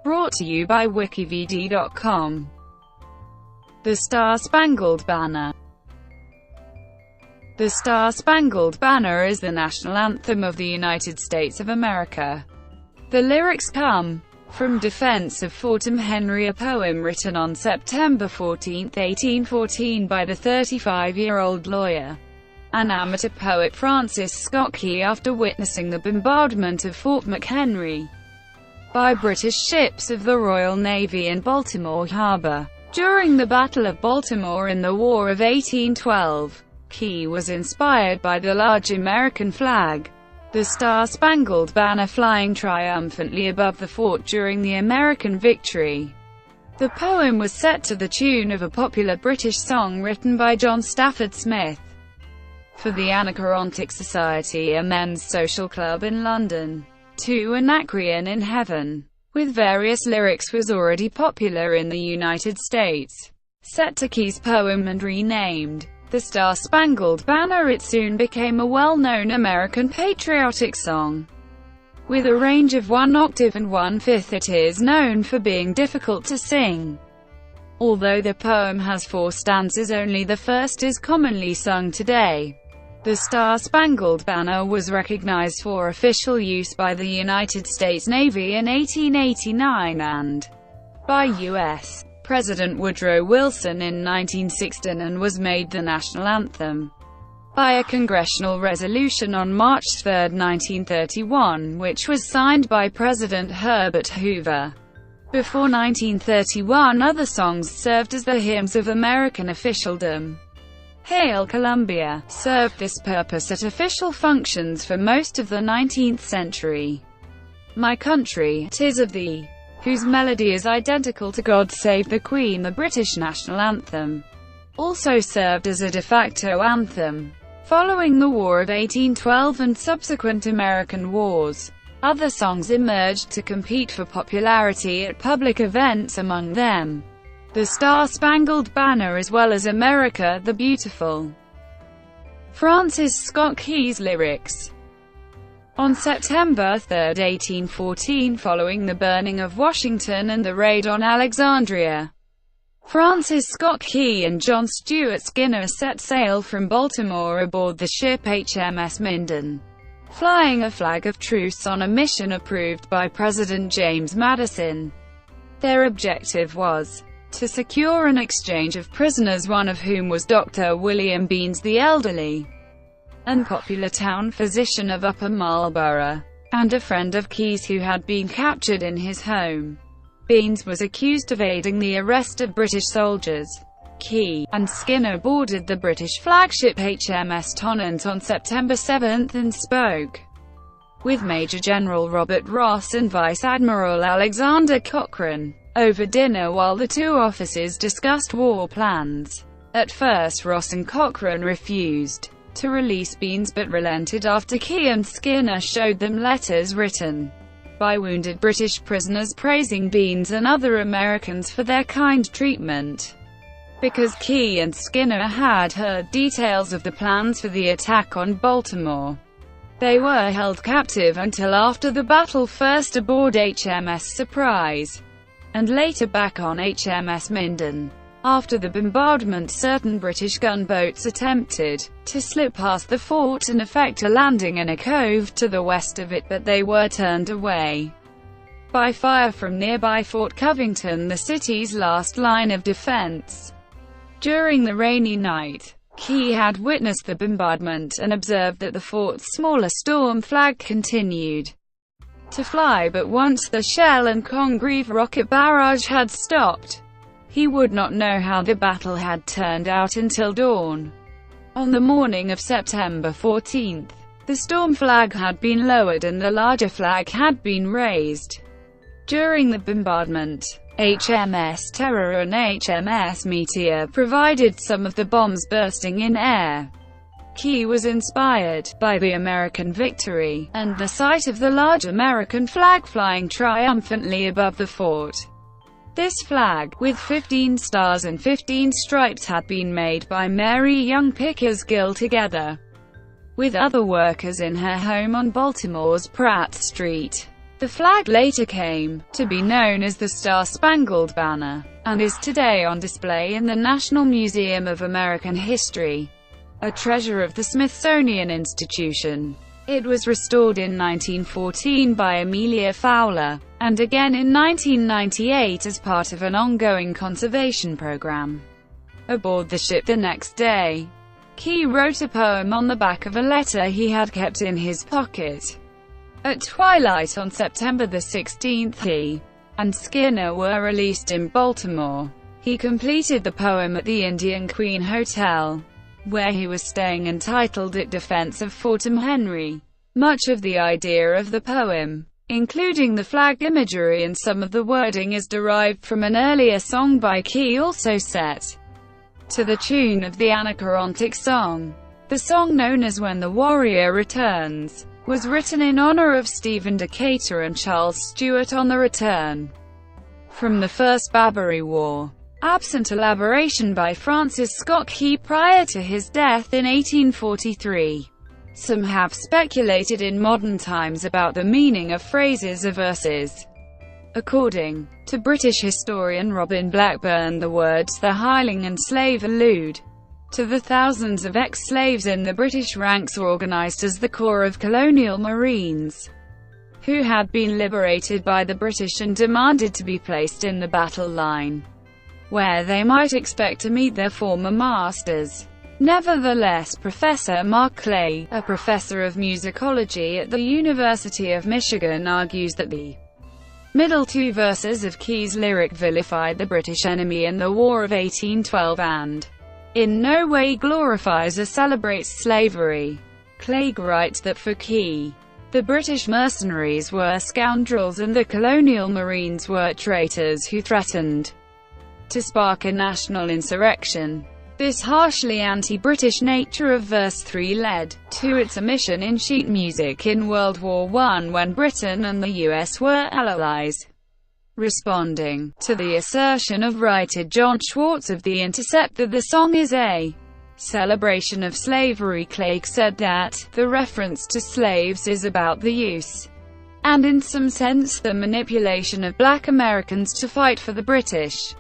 Brought to you by WikiVidi.com. The Star-Spangled Banner. The Star-Spangled Banner is the national anthem of the United States of America. The lyrics come from Defense of Fort McHenry, a poem written on September 14, 1814 by the 35-year-old lawyer and amateur poet Francis Scott Key after witnessing the bombardment of Fort McHenry by British ships of the Royal Navy in Baltimore Harbor. During the Battle of Baltimore in the War of 1812, Key was inspired by the large American flag, the Star-Spangled Banner, flying triumphantly above the fort during the American victory. The poem was set to the tune of a popular British song written by John Stafford Smith for the Anacreontic Society, a men's social club in London. To Anacreon in Heaven, with various lyrics, was already popular in the United States. Set to Key's poem and renamed the Star-Spangled Banner, it soon became a well-known American patriotic song. With a range of 1 octave and 1/5, it is known for being difficult to sing. Although the poem has 4 stanzas, only the first is commonly sung today. The Star-Spangled Banner was recognized for official use by the United States Navy in 1889 and by U.S. President Woodrow Wilson in 1916, and was made the national anthem by a congressional resolution on March 3, 1931, which was signed by President Herbert Hoover. Before 1931, other songs served as the hymns of American officialdom. Hail Columbia served this purpose at official functions for most of the 19th century. My Country, 'Tis of Thee, whose melody is identical to God Save the Queen, the British national anthem, also served as a de facto anthem. Following the War of 1812 and subsequent American wars, other songs emerged to compete for popularity at public events, among them the Star-Spangled Banner as well as America the Beautiful. Francis Scott Key's lyrics. On September 3, 1814, following the burning of Washington and the raid on Alexandria, Francis Scott Key and John Stuart Skinner set sail from Baltimore aboard the ship HMS Minden, flying a flag of truce on a mission approved by President James Madison. Their objective was to secure an exchange of prisoners, one of whom was Dr. William Beans, the elderly and popular town physician of Upper Marlborough, and a friend of Key's who had been captured in his home. Beans was accused of aiding the arrest of British soldiers. Key and Skinner boarded the British flagship HMS Tonnant on September 7 and spoke with Major General Robert Ross and Vice Admiral Alexander Cochrane over dinner while the two officers discussed war plans. At first, Ross and Cochrane refused to release Beans but relented after Key and Skinner showed them letters written by wounded British prisoners praising Beans and other Americans for their kind treatment. Because Key and Skinner had heard details of the plans for the attack on Baltimore, they were held captive until after the battle, first aboard HMS Surprise and later back on HMS Minden. After the bombardment, certain British gunboats attempted to slip past the fort and effect a landing in a cove to the west of it, but they were turned away by fire from nearby Fort Covington, the city's last line of defense. During the rainy night, Key had witnessed the bombardment and observed that the fort's smaller storm flag continued to fly, but once the Shell and Congreve rocket barrage had stopped, he would not know how the battle had turned out until dawn. On the morning of September 14, the storm flag had been lowered and the larger flag had been raised. During the bombardment, HMS Terror and HMS Meteor provided some of the bombs bursting in air. Key was inspired by the American victory and the sight of the large American flag flying triumphantly above the fort. This flag, with 15 stars and 15 stripes, had been made by Mary Young Pickers Gill together with other workers in her home on Baltimore's Pratt Street. The flag later came to be known as the Star-Spangled Banner, and is today on display in the National Museum of American History, a treasure of the Smithsonian Institution. It was restored in 1914 by Amelia Fowler, and again in 1998 as part of an ongoing conservation program. Aboard the ship the next day, Key wrote a poem on the back of a letter he had kept in his pocket. At twilight on September the 16th, he and Skinner were released in Baltimore. He completed the poem at the Indian Queen Hotel, where he was staying, and titled it Defense of Fort McHenry. Much of the idea of the poem, including the flag imagery and some of the wording, is derived from an earlier song by Key, also set to the tune of the Anacreontic song. The song, known as When the Warrior Returns, was written in honor of Stephen Decatur and Charles Stewart on the return from the First Barbary War. Absent elaboration by Francis Scott Key prior to his death in 1843. Some have speculated in modern times about the meaning of phrases or verses. According to British historian Robin Blackburn, the words "the hireling" and "slave" allude to the thousands of ex-slaves in the British ranks organized as the Corps of Colonial Marines, who had been liberated by the British and demanded to be placed in the battle line, where they might expect to meet their former masters. Nevertheless, Professor Mark Clay, a professor of musicology at the University of Michigan, argues that the middle two verses of Key's lyric vilify the British enemy in the War of 1812 and in no way glorifies or celebrates slavery. Clay writes that for Key, the British mercenaries were scoundrels and the colonial marines were traitors who threatened to spark a national insurrection. This harshly anti-British nature of verse 3 led to its omission in sheet music in World War I, when Britain and the US were allies. Responding to the assertion of writer John Schwartz of The Intercept that the song is a celebration of slavery, Clay said that the reference to slaves is about the use, and in some sense the manipulation, of black Americans to fight for the British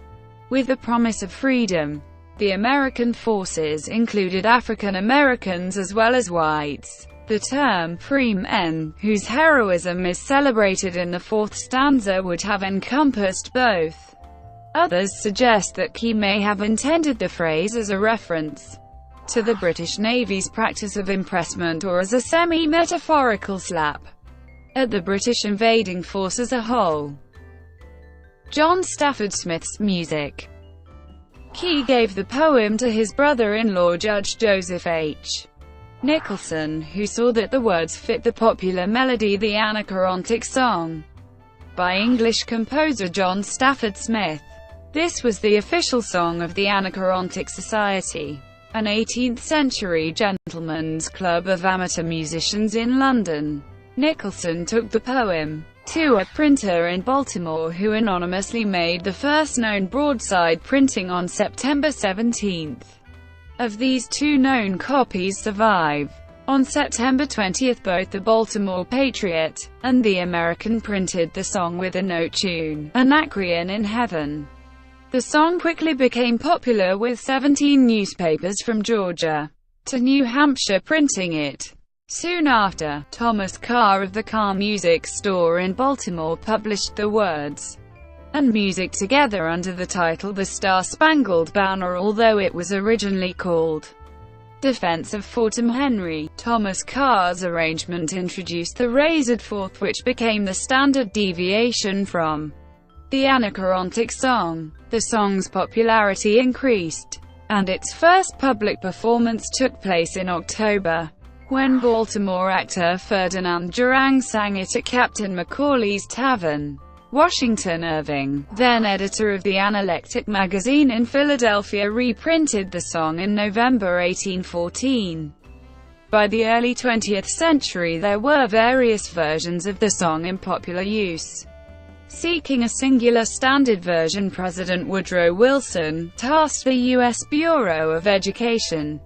with the promise of freedom. The American forces included African Americans as well as whites. The term "free men," whose heroism is celebrated in the fourth stanza, would have encompassed both. Others suggest that Key may have intended the phrase as a reference to the British Navy's practice of impressment, or as a semi-metaphorical slap at the British invading force as a whole. John Stafford Smith's music. Key gave the poem to his brother-in-law Judge Joseph H. Nicholson, who saw that the words fit the popular melody, the Anacreontic song, by English composer John Stafford Smith. This was the official song of the Anacreontic Society, an 18th-century gentlemen's club of amateur musicians in London. Nicholson took the poem to a printer in Baltimore, who anonymously made the first known broadside printing on September 17th. Of these, two known copies survive. On September 20th, both the Baltimore Patriot and the American printed the song with a note tune, Anacreon in Heaven. The song quickly became popular, with 17 newspapers from Georgia to New Hampshire printing it. Soon after, Thomas Carr of the Carr Music Store in Baltimore published the words and music together under the title The Star-Spangled Banner, although it was originally called Defense of Fort McHenry. Thomas Carr's arrangement introduced the raised fourth, which became the standard deviation from the Anacreontic song. The song's popularity increased, and its first public performance took place in October, when Baltimore actor Ferdinand Durang sang it at Captain Macaulay's Tavern. Washington Irving, then editor of the Analectic magazine in Philadelphia, reprinted the song in November 1814. By the early 20th century, there were various versions of the song in popular use. Seeking a singular standard version, President Woodrow Wilson tasked the U.S. Bureau of Education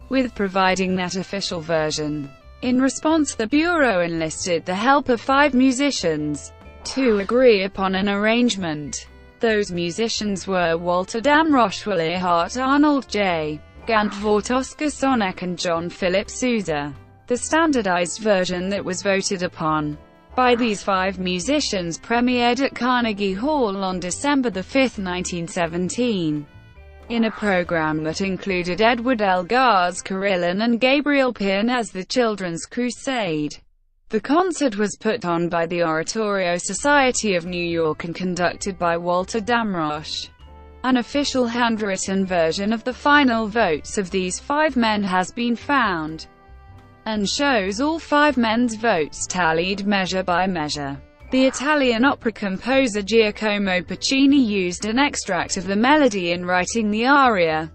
with providing that official version. In response, the Bureau enlisted the help of 5 musicians to agree upon an arrangement. Those musicians were Walter Damrosch, Willie Hart, Arnold J. Gant, Oskar Sonek, and John Philip Sousa. The standardized version that was voted upon by these 5 musicians premiered at Carnegie Hall on December 5, 1917, in a program that included Edward Elgar's Carillon and Gabriel Pyrn as the Children's Crusade. The concert was put on by the Oratorio Society of New York and conducted by Walter Damrosch. An official handwritten version of the final votes of these 5 men has been found, and shows all 5 men's votes tallied measure by measure. The Italian opera composer Giacomo Puccini used an extract of the melody in writing the aria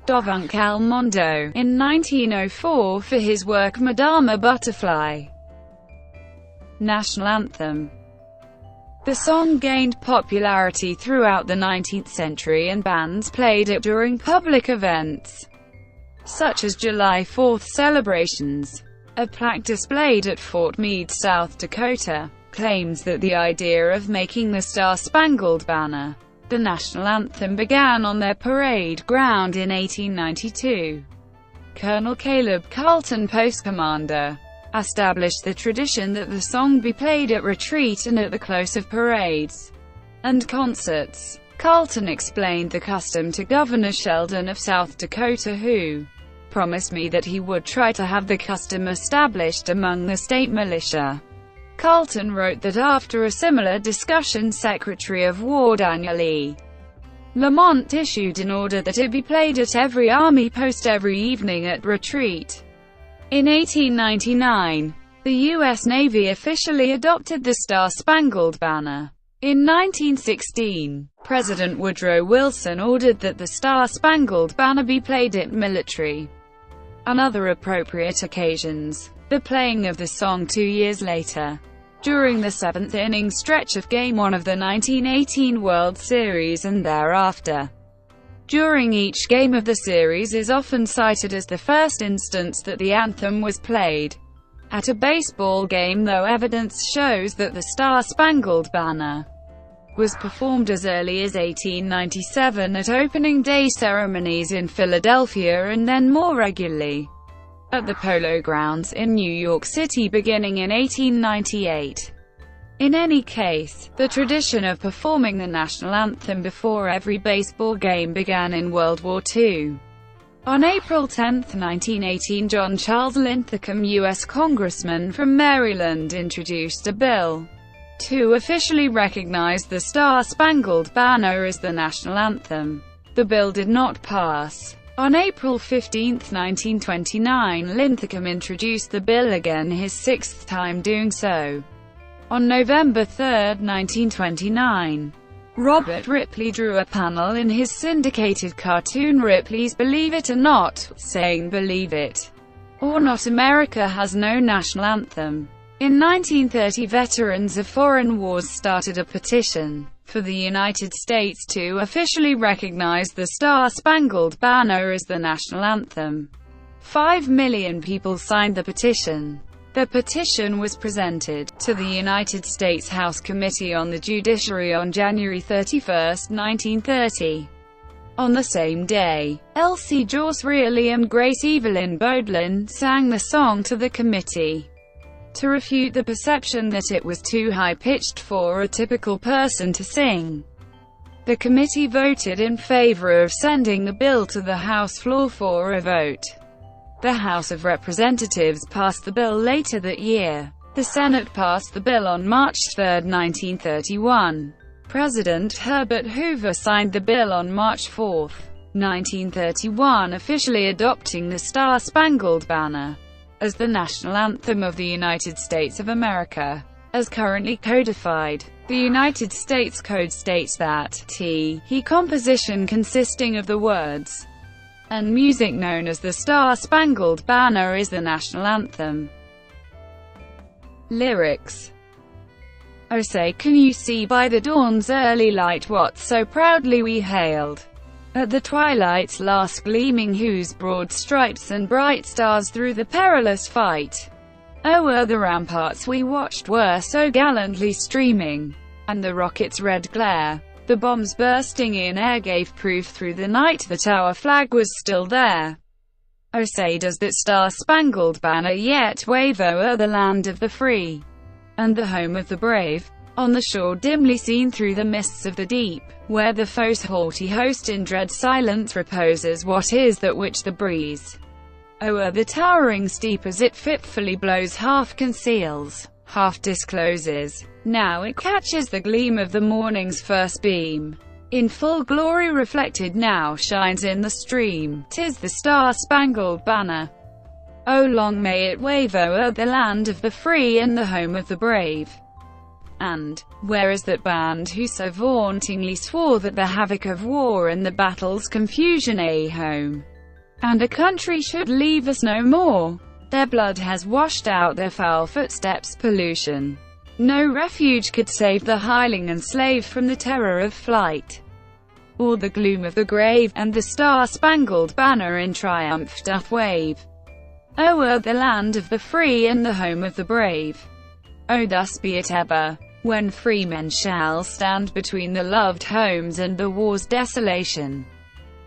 Dovunque al Mondo in 1904 for his work Madama Butterfly. National Anthem. The song gained popularity throughout the 19th century, and bands played it during public events, such as July 4th celebrations. A plaque displayed at Fort Meade, South Dakota, claims that the idea of making the Star-Spangled Banner the national anthem began on their parade ground in 1892. Colonel Caleb Carlton, post commander, established the tradition that the song be played at retreat and at the close of parades and concerts. Carlton explained the custom to Governor Sheldon of South Dakota, who promised me that he would try to have the custom established among the state militia. Carlton wrote that after a similar discussion, Secretary of War Daniel E. Lamont issued an order that it be played at every army post every evening at retreat. In 1899, the U.S. Navy officially adopted the Star-Spangled Banner. In 1916, President Woodrow Wilson ordered that the Star-Spangled Banner be played at military and other appropriate occasions. The playing of the song 2 years later, during the 7th-inning stretch of Game 1 of the 1918 World Series and thereafter, during each game of the series, is often cited as the first instance that the anthem was played at a baseball game, though evidence shows that the Star-Spangled Banner was performed as early as 1897 at opening day ceremonies in Philadelphia, and then more regularly at the Polo Grounds in New York City beginning in 1898. In any case, the tradition of performing the national anthem before every baseball game began in World War II. On April 10, 1918, John Charles Linthicum, U.S. Congressman from Maryland, introduced a bill to officially recognize the Star-Spangled Banner as the national anthem. The bill did not pass. On April 15, 1929, Linthicum introduced the bill again, his 6th time doing so. On November 3, 1929, Robert Ripley drew a panel in his syndicated cartoon Ripley's Believe It or Not, saying, "Believe it or not, America has no national anthem." In 1930, veterans of foreign wars started a petition for the United States to officially recognize the Star-Spangled Banner as the national anthem. 5 million people signed the petition. The petition was presented to the United States House Committee on the Judiciary on January 31, 1930. On the same day, Elsie Joyce Reilly and Grace Evelyn Bodlin sang the song to the committee to refute the perception that it was too high-pitched for a typical person to sing. The committee voted in favor of sending the bill to the House floor for a vote. The House of Representatives passed the bill later that year. The Senate passed the bill on March 3, 1931. President Herbert Hoover signed the bill on March 4, 1931, officially adopting the Star-Spangled Banner as the national anthem of the United States of America. As currently codified, the United States Code states that he composition consisting of the words and music known as the Star-Spangled Banner is the national anthem. Lyrics. Oh, say, can you see by the dawn's early light what so proudly we hailed? At the twilight's last gleaming, whose broad stripes and bright stars through the perilous fight o'er the ramparts we watched were so gallantly streaming, and the rocket's red glare, the bombs bursting in air, gave proof through the night that our flag was still there. Oh, say does that star-spangled banner yet wave o'er the land of the free and the home of the brave? On the shore dimly seen through the mists of the deep, where the foe's haughty host in dread silence reposes, what is that which the breeze o'er the towering steep, as it fitfully blows, half conceals, half discloses? Now it catches the gleam of the morning's first beam, in full glory reflected, now shines in the stream. 'Tis the Star-Spangled Banner. Oh, long may it wave o'er the land of the free and the home of the brave. And where is that band who so vauntingly swore that the havoc of war and the battle's confusion a home and a country should leave us no more? Their blood has washed out their foul footsteps' pollution. No refuge could save the hireling and slave from the terror of flight or the gloom of the grave, and the Star-Spangled Banner in triumph doth wave o'er the land of the free and the home of the brave. Oh, thus be it ever, when free men shall stand between the loved homes and the war's desolation.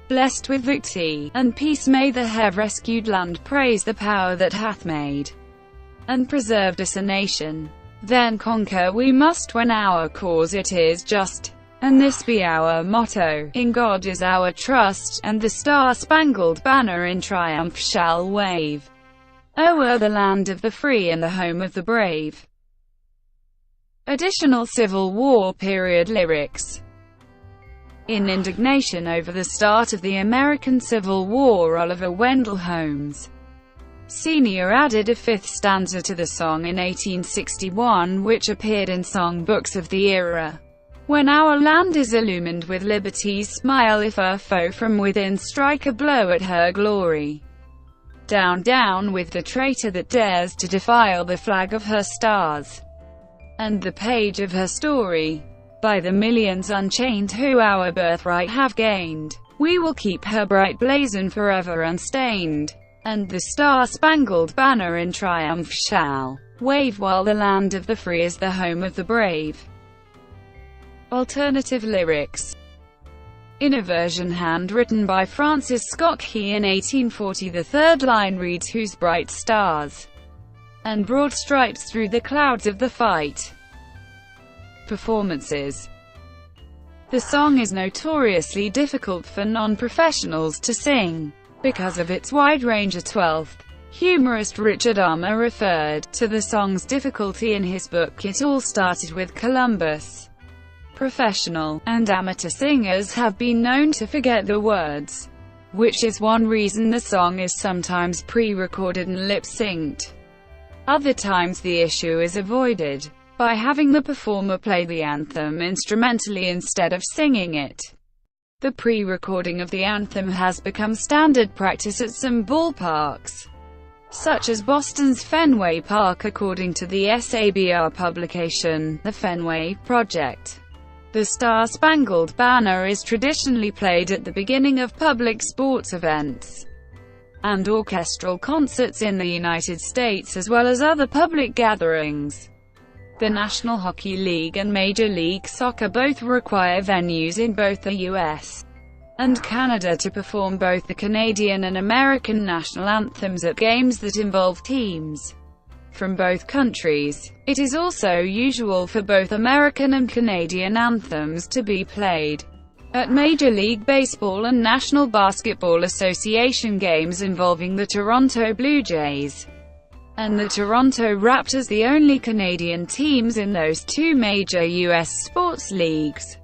Blessed with victory and peace may the rescued land praise the power that hath made and preserved us a nation. Then conquer we must when our cause it is just, and this be our motto: in God is our trust, and the Star-Spangled Banner in triumph shall wave o'er the land of the free and the home of the brave. Additional Civil War period lyrics. In indignation over the start of the American Civil War, Oliver Wendell Holmes Sr. added a fifth stanza to the song in 1861, which appeared in songbooks of the era. When our land is illumined with liberty's smile, if a foe from within strike a blow at her glory, down, down with the traitor that dares to defile the flag of her stars and the page of her story. By the millions unchained who our birthright have gained, we will keep her bright blazon forever unstained, and the Star-Spangled Banner in triumph shall wave while the land of the free is the home of the brave. Alternative lyrics. In a version handwritten by Francis Scott Key in 1840, the third line reads, "Whose bright stars and broad stripes through the clouds of the fight." Performances. The song is notoriously difficult for non-professionals to sing, because of its wide range. A 12th humorist Richard Armour referred to the song's difficulty in his book It All Started with Columbus. Professional and amateur singers have been known to forget the words, which is one reason the song is sometimes pre-recorded and lip-synced. Other times the issue is avoided by having the performer play the anthem instrumentally instead of singing it. The pre-recording of the anthem has become standard practice at some ballparks, such as Boston's Fenway Park, according to the SABR publication, The Fenway Project. The Star-Spangled Banner is traditionally played at the beginning of public sports events and orchestral concerts in the United States, as well as other public gatherings. The National Hockey League and Major League Soccer both require venues in both the US and Canada to perform both the Canadian and American national anthems at games that involve teams from both countries. It is also usual for both American and Canadian anthems to be played at Major League Baseball and National Basketball Association games involving the Toronto Blue Jays and the Toronto Raptors, the only Canadian teams in those two major U.S. sports leagues,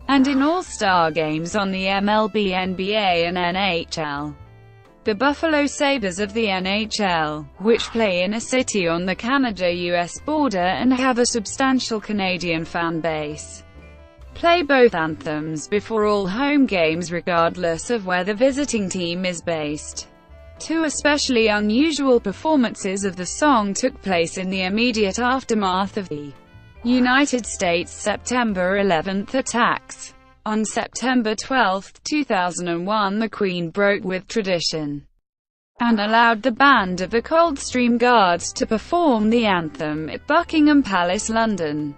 and in all-star games on the MLB, NBA, and NHL. The Buffalo Sabres of the NHL, which play in a city on the Canada-US border and have a substantial Canadian fan base, play both anthems before all home games regardless of where the visiting team is based. Two especially unusual performances of the song took place in the immediate aftermath of the United States September 11 attacks. On September 12, 2001, the Queen broke with tradition and allowed the band of the Coldstream Guards to perform the anthem at Buckingham Palace, London,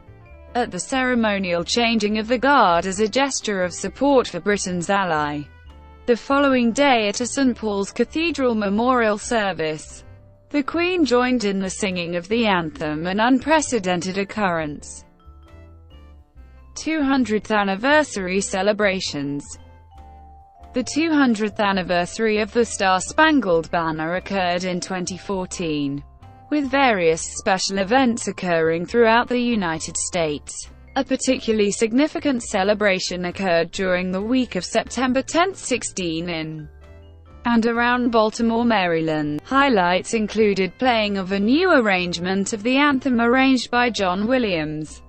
at the ceremonial changing of the Guard as a gesture of support for Britain's ally. The following day at a St Paul's Cathedral memorial service, the Queen joined in the singing of the anthem, an unprecedented occurrence. 200th anniversary celebrations. The 200th anniversary of the Star-Spangled Banner occurred in 2014, with various special events occurring throughout the United States. A particularly significant celebration occurred during the week of September 10–16 in and around Baltimore, Maryland. Highlights included playing of a new arrangement of the anthem arranged by John Williams,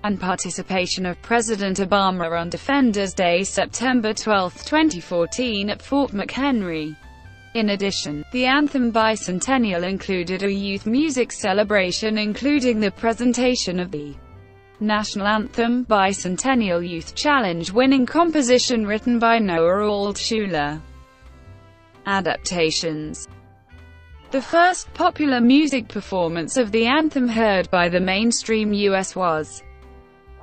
and participation of President Obama on Defenders Day, September 12, 2014 at Fort McHenry. In addition, the anthem bicentennial included a youth music celebration including the presentation of the National Anthem Bicentennial Youth Challenge winning composition written by Noah Altshuler. Adaptations. The first popular music performance of the anthem heard by the mainstream U.S. was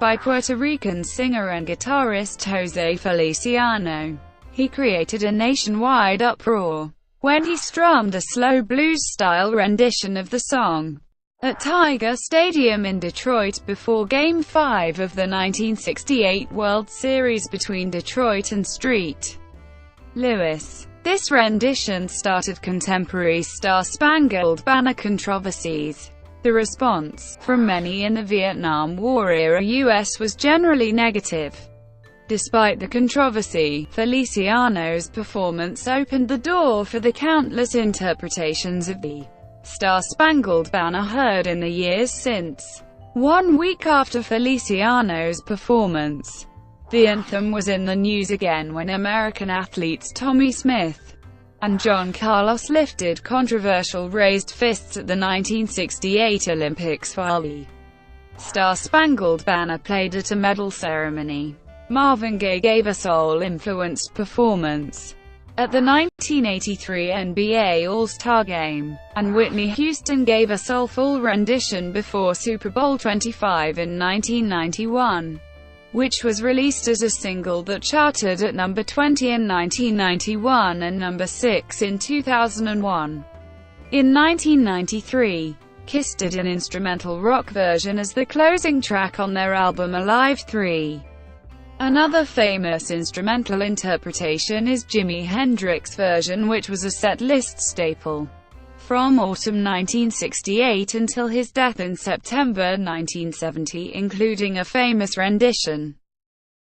by Puerto Rican singer and guitarist José Feliciano. He created a nationwide uproar when he strummed a slow blues-style rendition of the song at Tiger Stadium in Detroit before Game 5 of the 1968 World Series between Detroit and St. Louis. This rendition started contemporary Star-Spangled Banner controversies. The response from many in the Vietnam War-era U.S. was generally negative. Despite the controversy, Feliciano's performance opened the door for the countless interpretations of the Star-Spangled Banner heard in the years since. 1 week after Feliciano's performance, the anthem was in the news again when American athletes Tommy Smith and John Carlos lifted controversial raised fists at the 1968 Olympics while the Star-Spangled Banner played at a medal ceremony. Marvin Gaye gave a soul-influenced performance at the 1983 NBA All-Star Game, and Whitney Houston gave a soulful rendition before Super Bowl 25 in 1991. Which was released as a single that charted at number 20 in 1991 and number 6 in 2001. In 1993, Kiss did an instrumental rock version as the closing track on their album Alive 3. Another famous instrumental interpretation is Jimi Hendrix's version, which was a set-list staple from autumn 1968 until his death in September 1970, including a famous rendition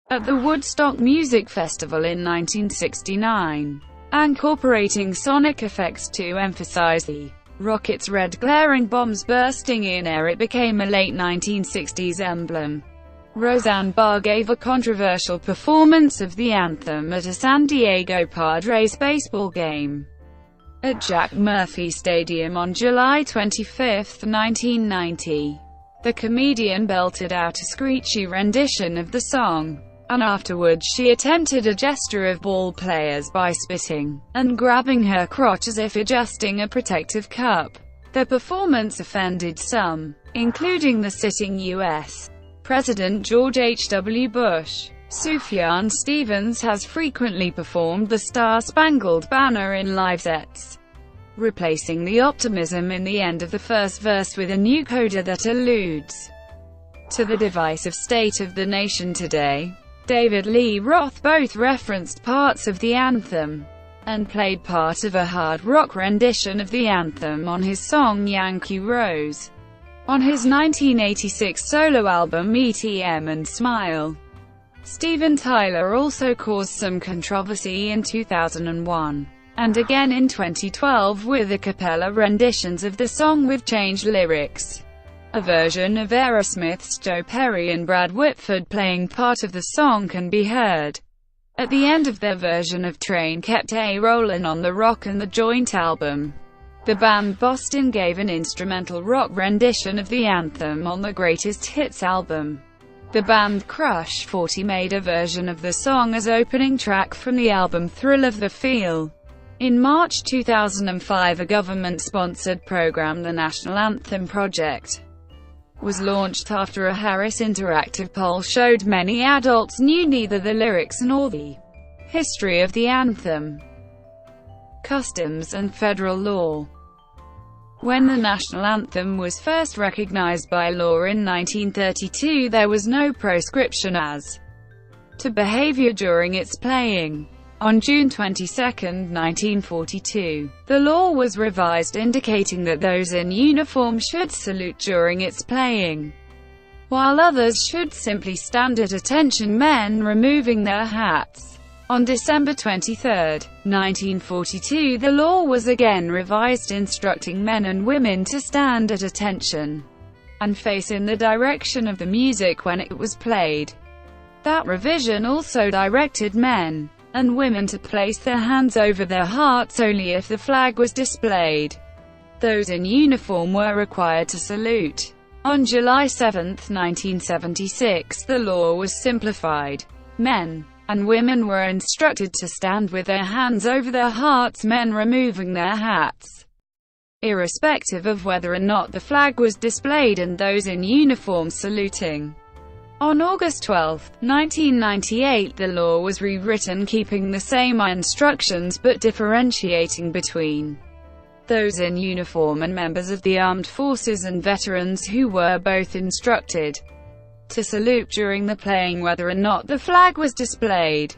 at the Woodstock Music Festival in 1969, incorporating sonic effects to emphasize the rocket's red glaring bombs bursting in air. It became a late 1960s emblem. Roseanne Barr gave a controversial performance of the anthem at a San Diego Padres baseball game at Jack Murphy Stadium on July 25, 1990. The comedian belted out a screechy rendition of the song, and afterwards she attempted a gesture of ball players by spitting and grabbing her crotch as if adjusting a protective cup. The performance offended some, including the sitting U.S. President George H.W. Bush. Sufjan Stevens has frequently performed the Star-Spangled Banner in live sets, replacing the optimism in the end of the first verse with a new coda that alludes to the divisive state of the nation today. David Lee Roth both referenced parts of the anthem and played part of a hard rock rendition of the anthem on his song Yankee Rose on his 1986 solo album ETM and Smile. Steven Tyler also caused some controversy in 2001, and again in 2012 with a cappella renditions of the song with changed lyrics. A version of Aerosmith's Joe Perry and Brad Whitford playing part of the song can be heard at the end of their version of Train Kept A-Rollin' on the Rock and the Joint album. The band Boston gave an instrumental rock rendition of the anthem on the Greatest Hits album. The band Crush 40 made a version of the song as opening track from the album Thrill of the Feel. In March 2005, a government-sponsored program, the National Anthem Project, was launched after a Harris Interactive poll showed many adults knew neither the lyrics nor the history of the anthem. Customs and federal law. When the national anthem was first recognized by law in 1932, there was no proscription as to behavior during its playing. On June 22, 1942, the law was revised indicating that those in uniform should salute during its playing, while others should simply stand at attention, men removing their hats. On December 23, 1942, the law was again revised instructing men and women to stand at attention and face in the direction of the music when it was played. That revision also directed men and women to place their hands over their hearts only if the flag was displayed. Those in uniform were required to salute. On July 7, 1976, the law was simplified. Men and women were instructed to stand with their hands over their hearts, men removing their hats, irrespective of whether or not the flag was displayed, and those in uniform saluting. On August 12, 1998, the law was rewritten, keeping the same instructions but differentiating between those in uniform and members of the armed forces and veterans, who were both instructed to salute during the playing whether or not the flag was displayed.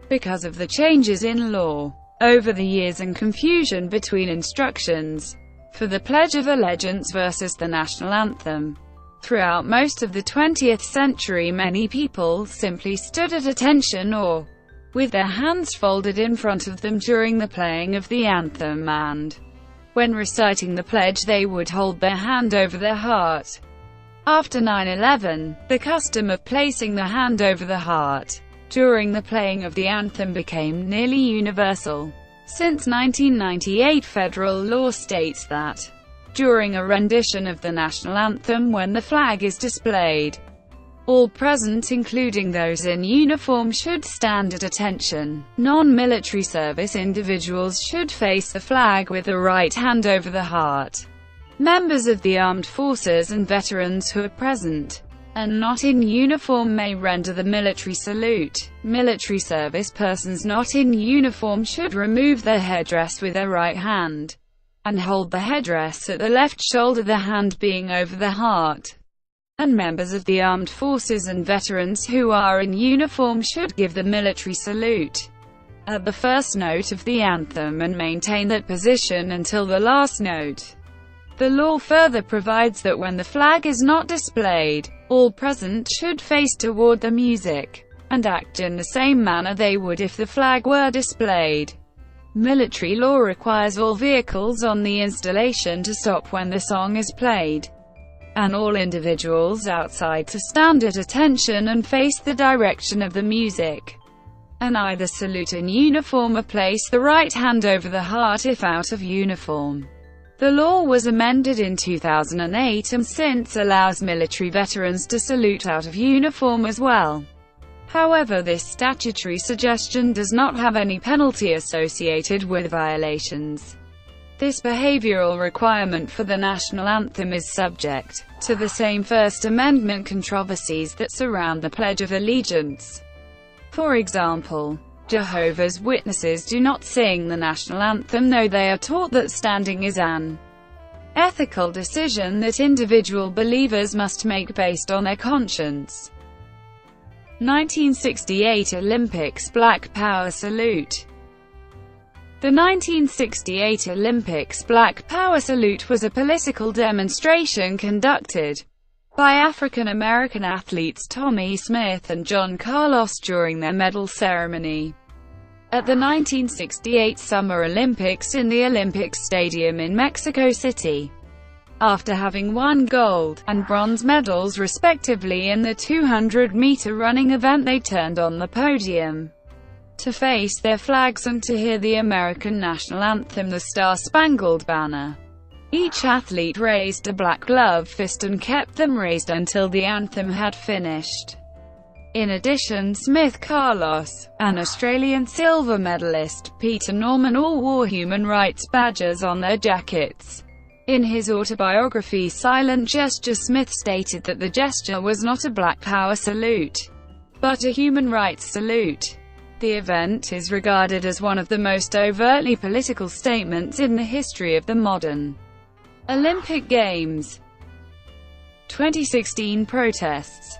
Because of the changes in law over the years and confusion between instructions for the Pledge of Allegiance versus the national anthem, throughout most of the 20th century, many people simply stood at attention or with their hands folded in front of them during the playing of the anthem, and when reciting the pledge they would hold their hand over their heart. After 9/11, the custom of placing the hand over the heart during the playing of the anthem became nearly universal. Since 1998, federal law states that during a rendition of the national anthem, when the flag is displayed, all present, including those in uniform, should stand at attention. Non-military service individuals should face the flag with the right hand over the heart. Members of the armed forces and veterans who are present and not in uniform may render the military salute. Military service persons not in uniform should remove their headdress with their right hand and hold the headdress at the left shoulder, the hand being over the heart. And members of the armed forces and veterans who are in uniform should give the military salute at the first note of the anthem and maintain that position until the last note. The law further provides that when the flag is not displayed, all present should face toward the music and act in the same manner they would if the flag were displayed. Military law requires all vehicles on the installation to stop when the song is played, and all individuals outside to stand at attention and face the direction of the music, and either salute in uniform or place the right hand over the heart if out of uniform. The law was amended in 2008 and since allows military veterans to salute out of uniform as well. However, this statutory suggestion does not have any penalty associated with violations. This behavioral requirement for the national anthem is subject to the same First Amendment controversies that surround the Pledge of Allegiance. For example, Jehovah's Witnesses do not sing the national anthem, though they are taught that standing is an ethical decision that individual believers must make based on their conscience. 1968 Olympics Black Power Salute. The 1968 Olympics Black Power Salute was a political demonstration conducted by African-American athletes Tommie Smith and John Carlos during their medal ceremony at the 1968 Summer Olympics in the Olympic Stadium in Mexico City. After having won gold and bronze medals respectively in the 200-meter running event, they turned on the podium to face their flags and to hear the American national anthem, the Star-Spangled Banner. Each athlete raised a black glove fist and kept them raised until the anthem had finished. In addition, Smith, Carlos, an Australian silver medalist, Peter Norman all wore human rights badges on their jackets. In his autobiography Silent Gesture, Smith stated that the gesture was not a Black Power salute, but a human rights salute. The event is regarded as one of the most overtly political statements in the history of the modern Olympic Games. 2016 protests.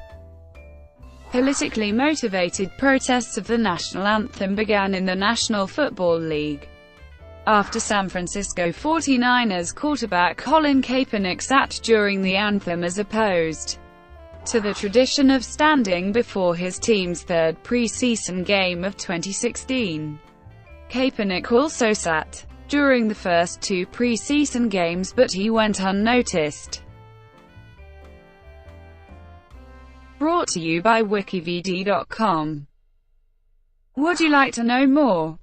Politically motivated protests of the national anthem began in the National Football League after San Francisco 49ers quarterback Colin Kaepernick sat during the anthem, as opposed to the tradition of standing before his team's third preseason game of 2016. Kaepernick also sat during the first two preseason games, but he went unnoticed. Brought to you by WikiVidi.com. Would you like to know more?